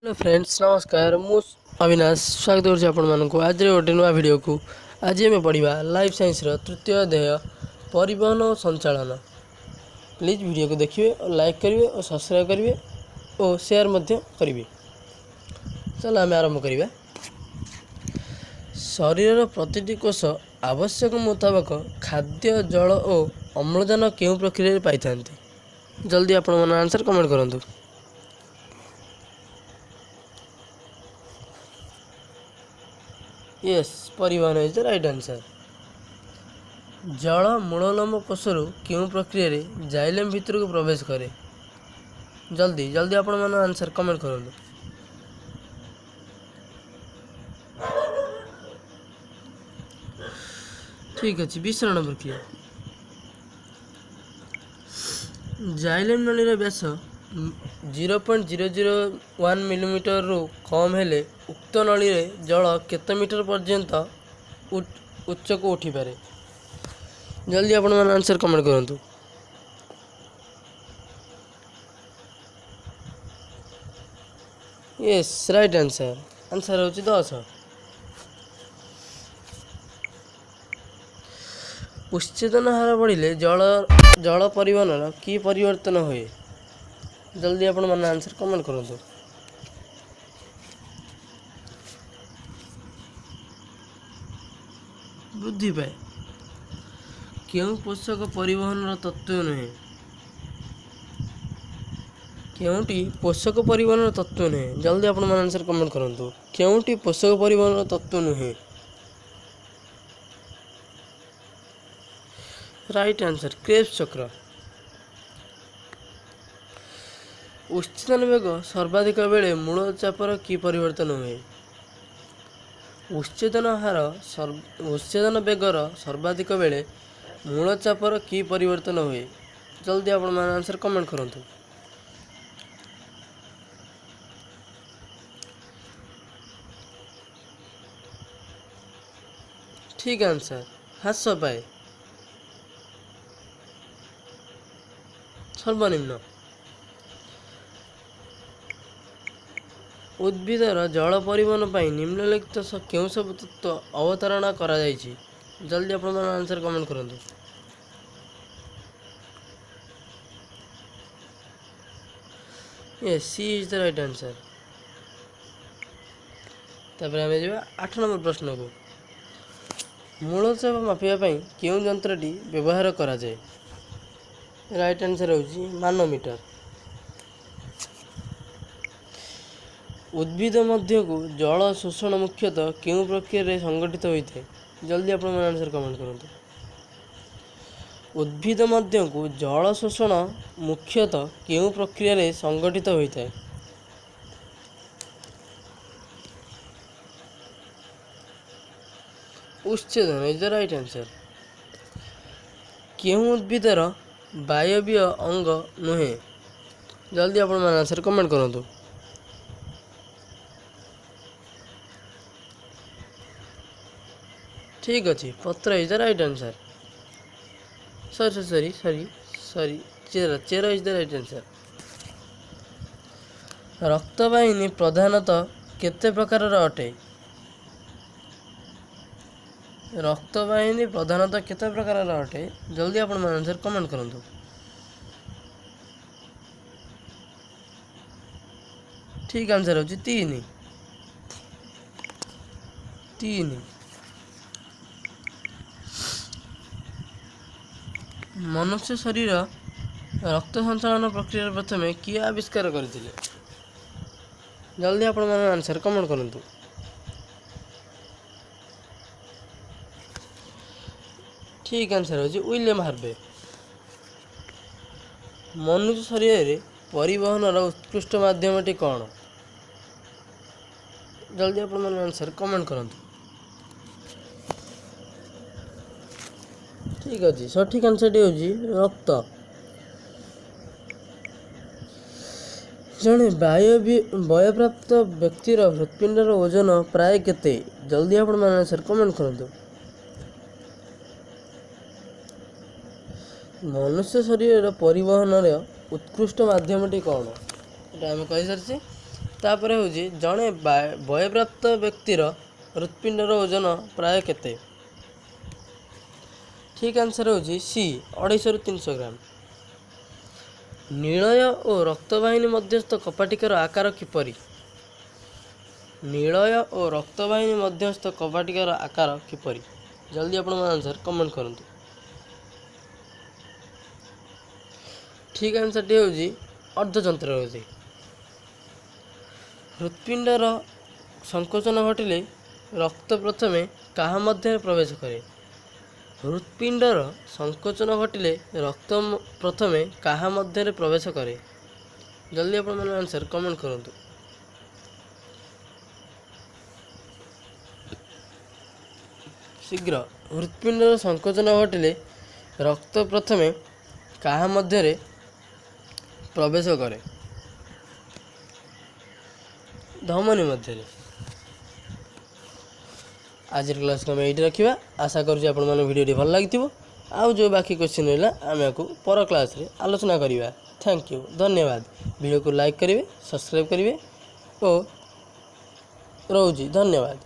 Hello friends नमस्कार मु अविनाश स्वागत करुच्ची आपको आज गोटे नुआ भिडियो को। आज आम पढ़ा लाइफ साइंस तृतीय अध्याय परिवहन और संचालन। प्लीज वीडियो को देखिए और लाइक करेंगे और सब्सक्राइब करेंगे और शेयर करेंगे। चलो आम आरंभ करवा। शरीर प्रतिटी कोष आवश्यक मुताबक खाद्य जल और अम्लजान क्यों प्रक्रिया पाई था? जल्दी आपण मन आंसर कमेंट करूँ। यस, परिवहन इज द राइट आंसर। जल मूललोम कोषर क्यों प्रक्रिया रे जाइलेम भितर को प्रवेश करे? जल्दी जल्दी आपण मन आंसर कमेंट करूँ। ठीक अच्छे, विसरण प्रक्रिया। जाइलेम नली व्यास 0.001 मिलीमीटर रु कम हेले उक्त नली जल केते मीटर पर्यंत उच्च को उठी पारे? जल्दी आपण मन आंसर कमेंट करूँ। Yes, right answer. आंसर होची 10। उच्चेतन हार बढ़िले जल परिवहन की परिवर्तन हुए? जल्दी आपण मन आंसर कमेंट करूँ। वृद्धि पाए। क्यों पोषक परिवहन तत्व नुहे? क्योंटी पोषक परिवहन तत्व नुहे? जल्दी आपण मन आंसर कमेंट करूँ। क्योंटी पोषक परिवहन तत्व नुहे? राइट आंसर, क्रेब्स चक्र। उच्चतन वेग सर्वाधिक बेले मूल चापर की परिवर्तन हुए? उच्चेतन वेगर सर्वाधिक बेले मूल चापर की परिवर्तन हुए? जल्दी आपण मन आंसर कमेंट करूँ। ठीक आंसर, ह्रास पाए। सर्वनिम्न। उद्भिदर जल परिवहन पर निम्नलिखित क्यों सब तत्व अवतारणा करा जायछि? जल्दी आपण मन आंसर कमेंट करूँ। Yes, C is the right answer. तापर आमे जेबा 8 नंबर प्रश्न को। मूलचाप मापिया पई क्यों यंत्रटी व्यवहार करा जाए? राइट आंसर होची मानोमीटर। उद्भिद मध्य को जल शोषण मुख्यतः क्यों प्रक्रिया संगठित होता है? जल्दी आप आंसर कमेंट करूँ। उद्भिद मध्य को जल शोषण मुख्यतः क्यों प्रक्रिया संगठित होता है? उच्छेदन इज द राइट आंसर। क्यों उद्भिदर वायवीय अंग नुहे? जल्दी आप आंसर कमेंट करूँ। ठीक अच्छे, पत्र is the right answer. Sorry चेरा इज द राइट आंसर। रक्तवाहिनी प्रधानतः केते प्रकार अटे? रक्तवाहिनी प्रधानतः केते प्रकार अटे? जल्दी आप आंसर कमेंट करूँ। ठीक आंसर होची 3। मनुष्य शरीर रक्त संचालन प्रक्रिया प्रथम किए आविष्कार करते? जल्दी आपण आंसर कमेंट करूँ। ठीक आंसर होची विलियम हार्वे। मनुष्य शरीर परिवहन उत्कृष्ट माध्यमटी कौन? जल्दी आपण आंसर कमेंट करूँ। ठीक अच्छे, सठिक आंसर होची रक्त। जड़े वयप्राप्त व्यक्तिर हृत्पिंडर ओजन प्राय केते? जल्दी आप आंसर कमेंट करूँ। मनुष्य शरीर परिवहन उत्कृष्ट माध्यमटी कौन? ये आम कही सारी। तापर हूँ जड़े बयप्राप्त व्यक्तिर हृत्पिंडर ओजन प्राय केते? ठीक आंसर हूँ सी 250 ରୁ 300 ग्राम। नीलय और रक्तवाहिनी मध्यस्थ कपाटिकार आकार किपरि? नीलय और रक्तवाहिनी मध्यस्थ कपाटिकार आकार किपरि? जल्दी आपण आंसर कमेंट करूँ। ठीक आंसर टी हूँ अर्धचंद्र होती। हृत्पिंडर संकोचन घटिले रक्त प्रथमे काहा मध्य प्रवेश करे? हृत्पिंडर संकोचन घटिले रक्त प्रथमे काहा मध्य प्रवेश करे? जल्दी आपण मैंने आंसर कमेंट करूँ। शीघ्र हृत्पिंडर संकोचन घटिले रक्त प्रथमे काहा मध्य प्रवेश करे? धमनी मध्य। आज क्लास को आम ये रखा। आशा करुँच आपण मैंने भिडियो भल लगी आउ जो बाकी क्वेश्चन रहा आम को पर क्लास रे आलोचना करवा। थैंक यू, धन्यवाद। वीडियो को लाइक करेंगे, सब्सक्राइब करेंगे और रोजी धन्यवाद।